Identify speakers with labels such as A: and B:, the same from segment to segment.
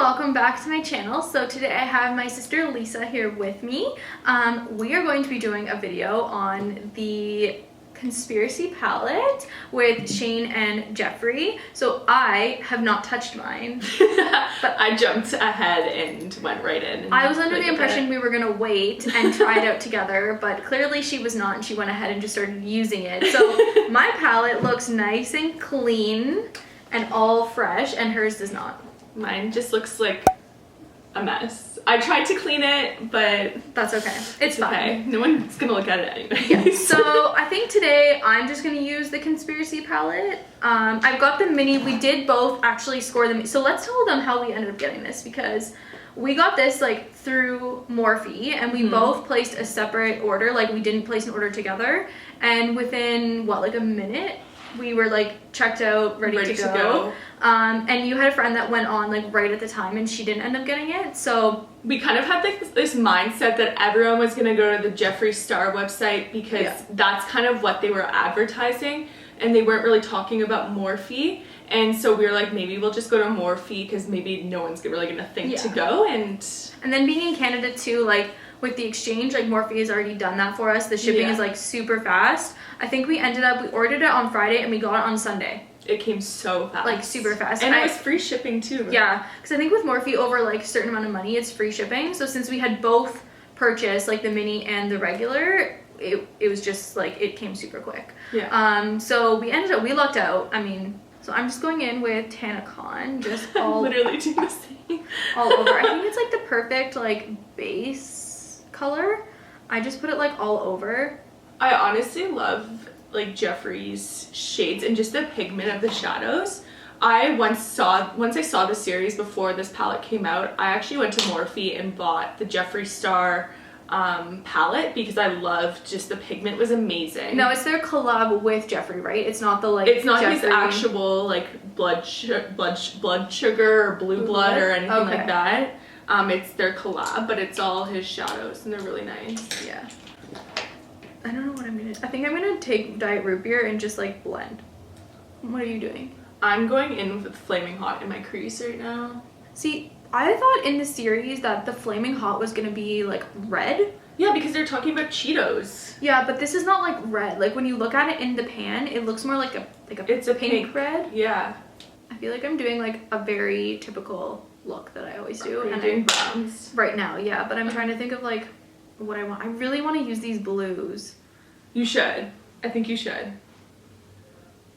A: welcome back to my channel. So today I have my sister Leesa here with me. We are going to be doing a video on the conspiracy palette with Shane and Jeffree. So I have not touched mine.
B: But I jumped ahead and went right in.
A: I was under the impression we were gonna wait and try it out together, but clearly she was not, and she went ahead and just started using it. So my palette looks nice and clean and all fresh, and hers does not.
B: Mine just looks like a mess. I tried to clean it, but
A: that's okay. It's fine.
B: Okay. No one's gonna look at it anyway.
A: Yeah. So I think today I'm just gonna use the conspiracy palette. I've got the mini. We did both actually score them. So let's tell them how we ended up getting this, because we got this like through Morphe, and we both placed a separate order. Like we didn't place an order together, and within what, like a minute, we were like checked out, ready to go. And you had a friend that went on like right at the time, and she didn't end up getting it. So
B: we kind of had like this mindset that everyone was gonna go to the Jeffree Star website, because that's kind of what they were advertising, and they weren't really talking about Morphe. And so we were like, maybe we'll just go to Morphe, because maybe no one's really gonna think to go. And
A: then being in Canada too, like with the exchange, like Morphe has already done that for us. The shipping is like super fast. I think we ordered it on Friday and we got it on Sunday.
B: It came so fast.
A: Like super fast.
B: And it was free shipping too. Right?
A: Yeah, because I think with Morphe over like a certain amount of money, it's free shipping. So since we had both purchased, like the mini and the regular, it was just like, it came super quick.
B: Yeah.
A: So we lucked out. I mean, so I'm just going in with Tanacon, just all
B: literally doing the same.
A: all over. I think it's like the perfect like base color. I just put it like all over.
B: I honestly love like Jeffree's shades and just the pigment of the shadows. Once I saw the series before this palette came out, I actually went to Morphe and bought the Jeffree Star palette, because I loved just the pigment was amazing.
A: No, it's their collab with Jeffree, right? It's not the like.
B: It's not
A: Jeffree.
B: his actual like blood sugar or blue blood or anything like that. It's their collab, but it's all his shadows, and they're really nice.
A: Yeah. I don't know what I'm gonna do. I think I'm gonna take Diet Root Beer and just like blend. What are you doing?
B: I'm going in with Flaming Hot in my crease right now.
A: See, I thought in the series that the Flaming Hot was gonna be like red.
B: Yeah, because they're talking about Cheetos.
A: Yeah, but this is not like red. Like when you look at it in the pan, it looks more like it's a pink red.
B: Yeah.
A: I feel like I'm doing like a very typical look that I always do.
B: Are you doing browns?
A: Right now, yeah, but I'm trying to think of like what I want. I really want to use these blues.
B: You should. I think you should.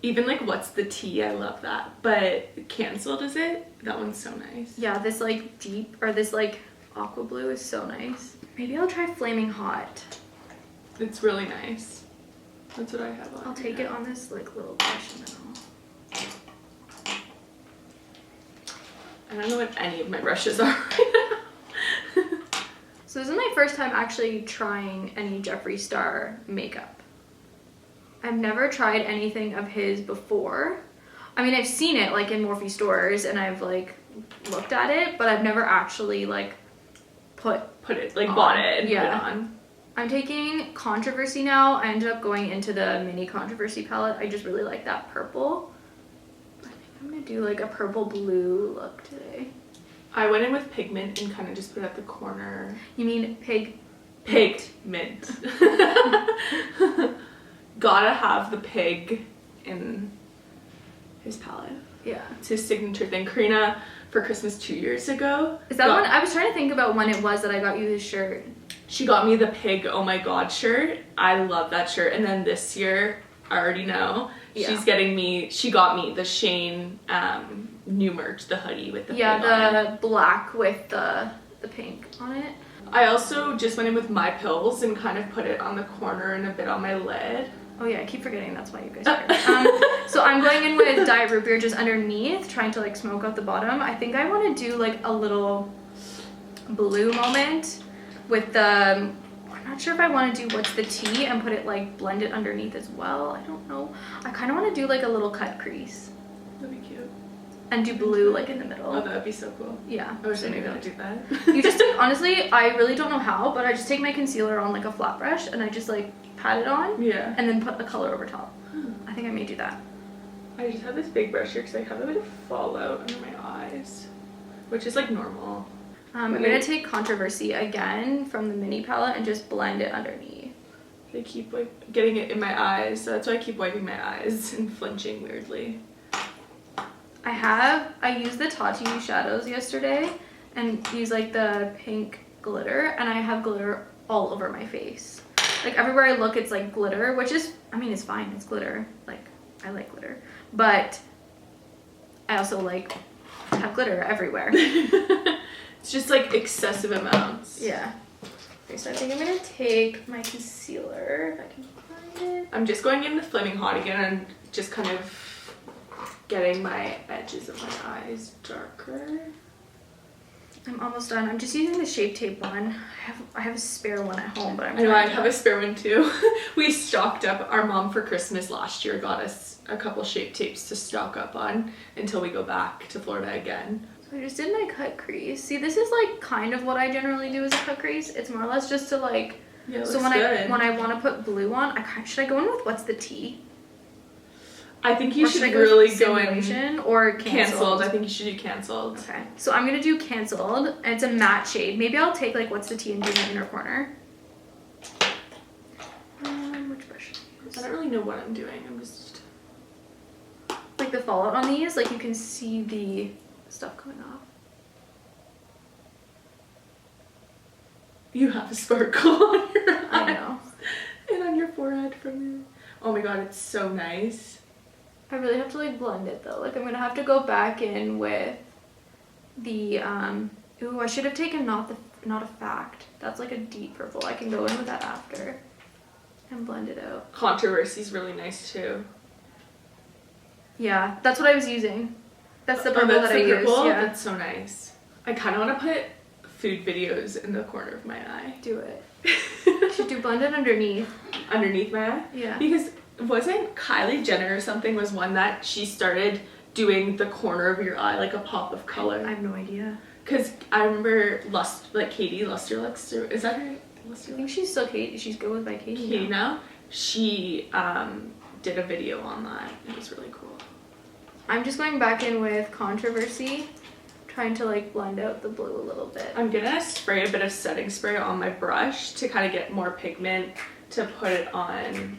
B: Even like What's the Tea? I love that. But Cancelled, is it? That one's so nice.
A: Yeah, this like deep, or this like aqua blue is so nice. Maybe I'll try Flaming Hot.
B: It's really nice. That's what I have on.
A: I'll take it on this like little brush now.
B: I don't know what any of my brushes are right now.
A: So this is my first time actually trying any Jeffree Star makeup. I've never tried anything of his before. I mean, I've seen it like in Morphe stores, and I've like looked at it, but I've never actually like put it like
B: bought it and put it on.
A: I'm taking Controversy now. I ended up going into the mini Controversy palette. I just really like that purple. I think I'm gonna do like a purple blue look today.
B: I went in with pigment and kind of just put it at the corner.
A: You mean pigment?
B: Gotta have the pig in his palette.
A: Yeah.
B: It's his signature thing. Carina, for Christmas 2 years ago.
A: Is that one? I was trying to think about when it was that I got you his shirt.
B: She got me the pig oh my god shirt. I love that shirt. And then this year, I already know, she got me the Shane new merch, the hoodie with the pig on it.
A: Yeah, the black with the pink on it.
B: I also just went in with My Pills and kind of put it on the corner and a bit on my lid.
A: Oh yeah, I keep forgetting that's why you guys are here. So I'm going in with Diet Root Beer just underneath, trying to like smoke out the bottom. I think I want to do like a little blue moment with the, I'm not sure if I want to do What's the Tea and put it like blend it underneath as well. I don't know. I kind of want to do like a little cut crease.
B: That'd be cute.
A: And do blue like in the middle.
B: Oh, that'd be so cool.
A: Yeah.
B: I wish I knew how to do that.
A: You just, honestly, I really don't know how, but I just take my concealer on like a flat brush and I just like pat it on.
B: Yeah.
A: And then put the color over top. I think I may do that.
B: I just have this big brush here because I have a bit of fallout under my eyes. which is like normal.
A: I'm gonna take Controversy again from the mini palette and just blend it underneath.
B: I keep like getting it in my eyes, so that's why I keep wiping my eyes and flinching weirdly.
A: I used the Tati shadows yesterday and used like the pink glitter, and I have glitter all over my face. Like everywhere I look, it's like glitter, which is, I mean, it's fine, it's glitter. Like, I like glitter, but I also like have glitter everywhere.
B: It's just like excessive amounts.
A: Yeah. Okay, so I think I'm gonna take my concealer, if I can find it.
B: I'm just going in the Flaming Hot again and just kind of getting my edges of my eyes darker.
A: I'm almost done. I'm just using the Shape Tape one. I have a spare one at home, but
B: I know, I have a spare one too. We stocked up. Our mom for Christmas last year got us a couple Shape Tapes to stock up on until we go back to Florida again.
A: So I just did my cut crease. See, this is like kind of what I generally do as a cut crease. It's more or less just to like,
B: yeah, it
A: so
B: looks
A: when
B: good.
A: I want to put blue on, should I go in with What's the Tea?
B: I think you
A: Or
B: should
A: I
B: really go in
A: Simulation or Canceled?
B: I think you should do Canceled.
A: Okay, so I'm gonna do Canceled, and it's a matte shade. Maybe I'll take like What's the Tea and do my inner corner. Which brush should I use?
B: I don't really know what I'm doing. I'm just
A: Like the fallout on these, like you can see the stuff coming off.
B: You have a sparkle on your eyes.
A: I know.
B: And on your forehead from the... Oh my god, it's so nice.
A: I really have to like blend it though. Like I'm gonna have to go back in with the ooh, I should have taken Not a Fact. That's like a deep purple. I can go in with that after and blend it out.
B: Controversy's really nice too.
A: Yeah, that's what I was using. That's the purple
B: that's
A: that I
B: the
A: used.
B: purple?
A: Yeah.
B: That's so nice. I kind of want to put food videos in the corner of my eye.
A: Do it. Should do blend it underneath.
B: Underneath my eye?
A: Yeah.
B: Because wasn't Kylie Jenner or something was one that she started doing the corner of your eye like a pop of color?
A: I have no idea.
B: Because I remember Katie Luster, is that her?
A: I think she's still Katie. She's good with by Katie.
B: Katie now. She did a video on that. It was really cool.
A: I'm just going back in with Controversy, trying to like blend out the blue a little bit.
B: I'm gonna spray a bit of setting spray on my brush to kind of get more pigment to put it on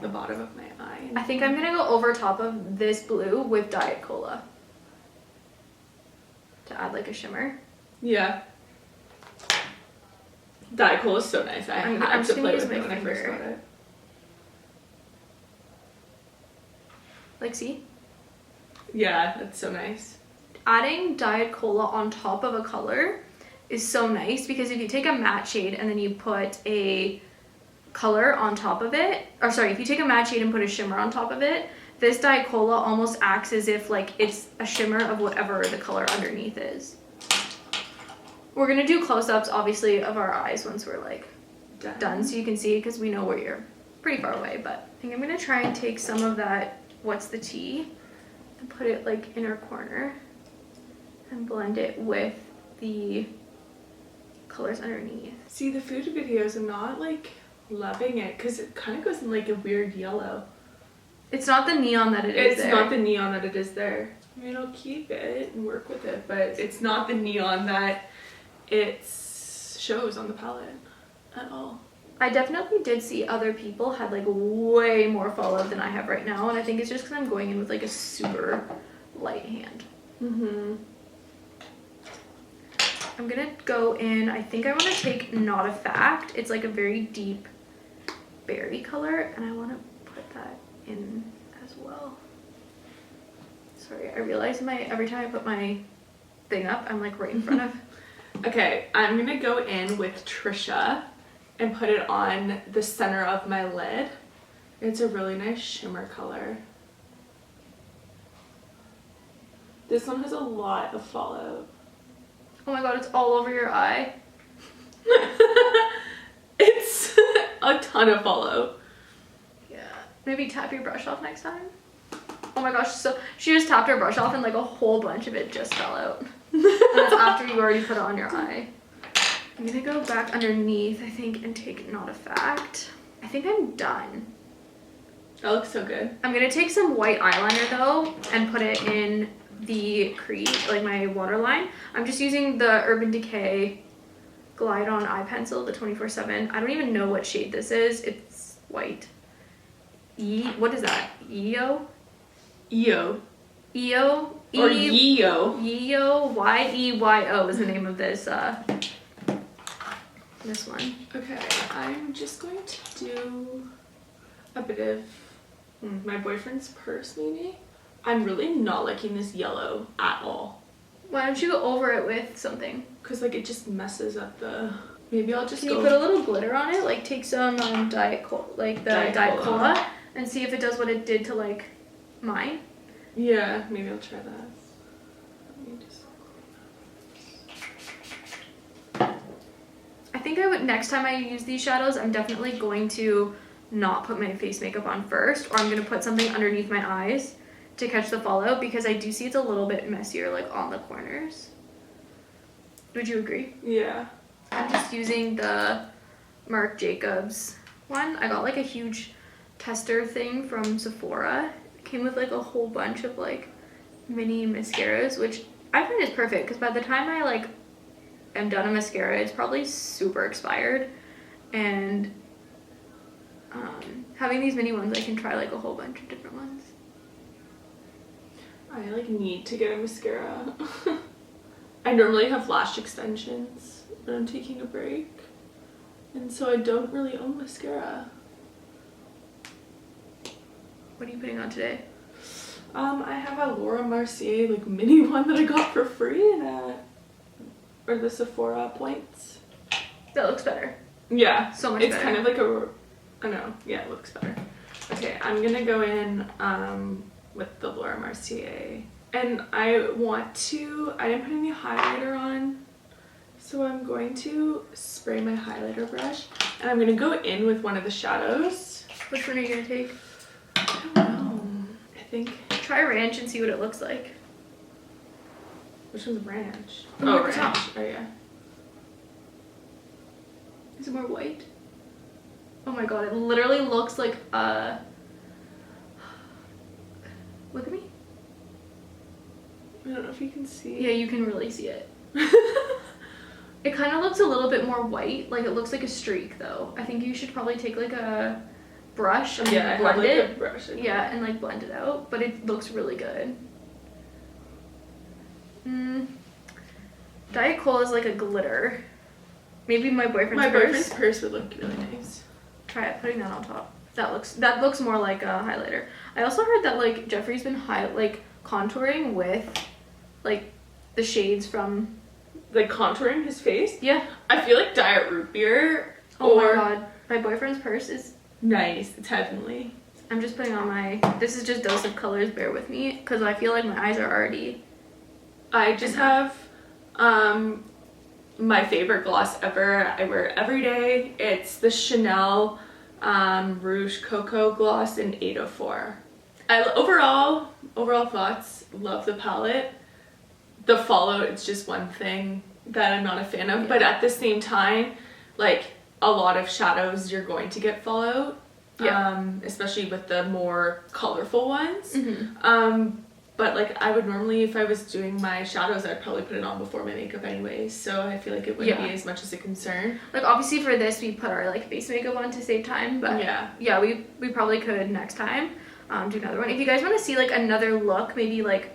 B: the bottom of my eye.
A: I think I'm gonna go over top of this blue with Diet Cola to add like a shimmer.
B: Yeah. Diet Cola is so nice. I'm
A: just
B: to
A: gonna
B: play
A: use
B: with
A: my
B: it when I first
A: finger.
B: got it.
A: Like, see?
B: Yeah, that's so nice.
A: Adding Diet Cola on top of a color is so nice because if you take a matte shade and then you put a color on top of it, or sorry, if you take a matte shade and put a shimmer on top of it, this Diet Cola almost acts as if like it's a shimmer of whatever the color underneath is. We're gonna do close-ups obviously of our eyes once we're like done so you can see because we know where you're pretty far away, but I think I'm gonna try and take some of that What's the Tea and put it like inner corner and blend it with the colors underneath.
B: See, the food videos, I'm not like loving it because it kind of goes in like a weird yellow.
A: It's not the neon that it is
B: It's
A: there.
B: not the neon that it is there. I mean, I'll keep it and work with it, but it's not the neon that it shows on the palette at all.
A: I definitely did see other people had like way more fallout than I have right now, and I think it's just because I'm going in with like a super light hand. I'm gonna go in, I think I want to take Not a Fact. It's like a very deep berry color, and I want to put that in as well. Sorry, I realize every time I put my thing up, I'm like right in front of.
B: Okay, I'm gonna go in with Trisha and put it on the center of my lid. It's a really nice shimmer color. This one has a lot of fallout.
A: Oh my god, it's all over your eye.
B: It's a ton of fallout.
A: Yeah. Maybe tap your brush off next time. Oh my gosh, so she just tapped her brush off and like a whole bunch of it just fell out. And that's after you already put it on your eye. I'm gonna go back underneath, I think, and take Not a Fact. I think I'm done.
B: That looks so good.
A: I'm gonna take some white eyeliner though and put it in the crease, like my waterline. I'm just using the Urban Decay Glide On Eye Pencil, the 24/7. I don't even know what shade this is. It's white. What is that? EO?
B: EO.
A: EO?
B: Or Yeo.
A: Yeo. YEYO is the name of this this one.
B: Okay, I'm just going to do a bit of my boyfriend's purse maybe. I'm really not liking this yellow at all.
A: Why don't you go over it with something?
B: Because like it just messes up the... Maybe I'll just
A: Can you put a little glitter on it? Like take some Diet Cola and see if it does what it did to like mine.
B: Yeah, maybe I'll try that. Let me just...
A: I think I would, next time I use these shadows, I'm definitely going to not put my face makeup on first, or I'm going to put something underneath my eyes to catch the fallout, because I do see it's a little bit messier like on the corners. Would you agree?
B: Yeah.
A: I'm just using the Marc Jacobs one. I got like a huge tester thing from Sephora. It came with like a whole bunch of like mini mascaras, which I find is perfect because by the time I like am done a mascara, it's probably super expired, and having these mini ones, I can try like a whole bunch of different ones.
B: I like need to get a mascara. I normally have lash extensions when I'm taking a break, and so I don't really own mascara.
A: What are you putting on today?
B: I have a Laura Mercier like mini one that I got for free or the Sephora points.
A: That looks better.
B: Yeah,
A: so much
B: it's
A: better.
B: kind of like I know, yeah, it looks better. Okay, I'm gonna go in with the Laura Mercier, and I didn't put any highlighter on, so I'm going to spray my highlighter brush, and I'm gonna go in with one of the shadows.
A: Which one are you gonna take?
B: I don't know. I think...
A: Try Ranch and see what it looks like.
B: Which one's Ranch?
A: Oh,
B: Ranch.
A: top.
B: Oh, yeah.
A: Is it more white? Oh my god, it literally looks like look at me.
B: I don't know if you can see.
A: Yeah, you can really see it. It kind of looks a little bit more white, like it looks like a streak though. I think you should probably take like a brush and blend it. Yeah, and like blend it out, but it looks really good. Diet Cola is like a glitter. Maybe my boyfriend's
B: purse would look really nice.
A: Try it, putting that on top. That looks more like a highlighter. I also heard that like Jeffree's been contouring with like the shades from
B: like contouring his face.
A: Yeah,
B: I feel like Diet Root Beer.
A: Oh my god, my boyfriend's purse is
B: nice. It's heavenly.
A: I'm just putting on this is just Dose of Colors, bear with me, because I feel like my eyes are already...
B: I just have my favorite gloss ever. I wear it every day. It's the Chanel Rouge Cocoa Gloss in 804. Overall thoughts, love the palette. The fallout, it's just one thing that I'm not a fan of, but at the same time, like a lot of shadows you're going to get fallout. Yeah. Especially with the more colorful ones. But like I would normally, if I was doing my shadows, I'd probably put it on before my makeup anyways, so I feel like it wouldn't be as much as a concern. Like
A: obviously for this we put our like face makeup on to save time, but yeah, we probably could next time do another one. If you guys want to see like another look, maybe like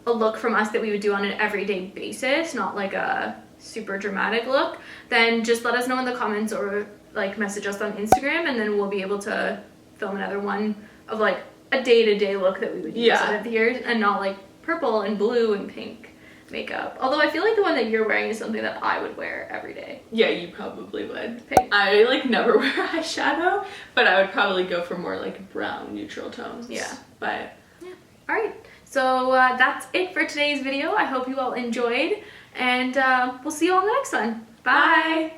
A: a look from us that we would do on an everyday basis, not like a super dramatic look, then just let us know in the comments or like message us on Instagram, and then we'll be able to film another one of like a day-to-day look that we would use out of the years, and not like purple and blue and pink makeup. Although I feel like the one that you're wearing is something that I would wear every day.
B: Yeah, you probably would.
A: Pink.
B: I like never wear eyeshadow, but I would probably go for more like brown neutral tones.
A: Yeah.
B: But
A: yeah. All right. So that's it for today's video. I hope you all enjoyed, and we'll see you all in the next one. Bye.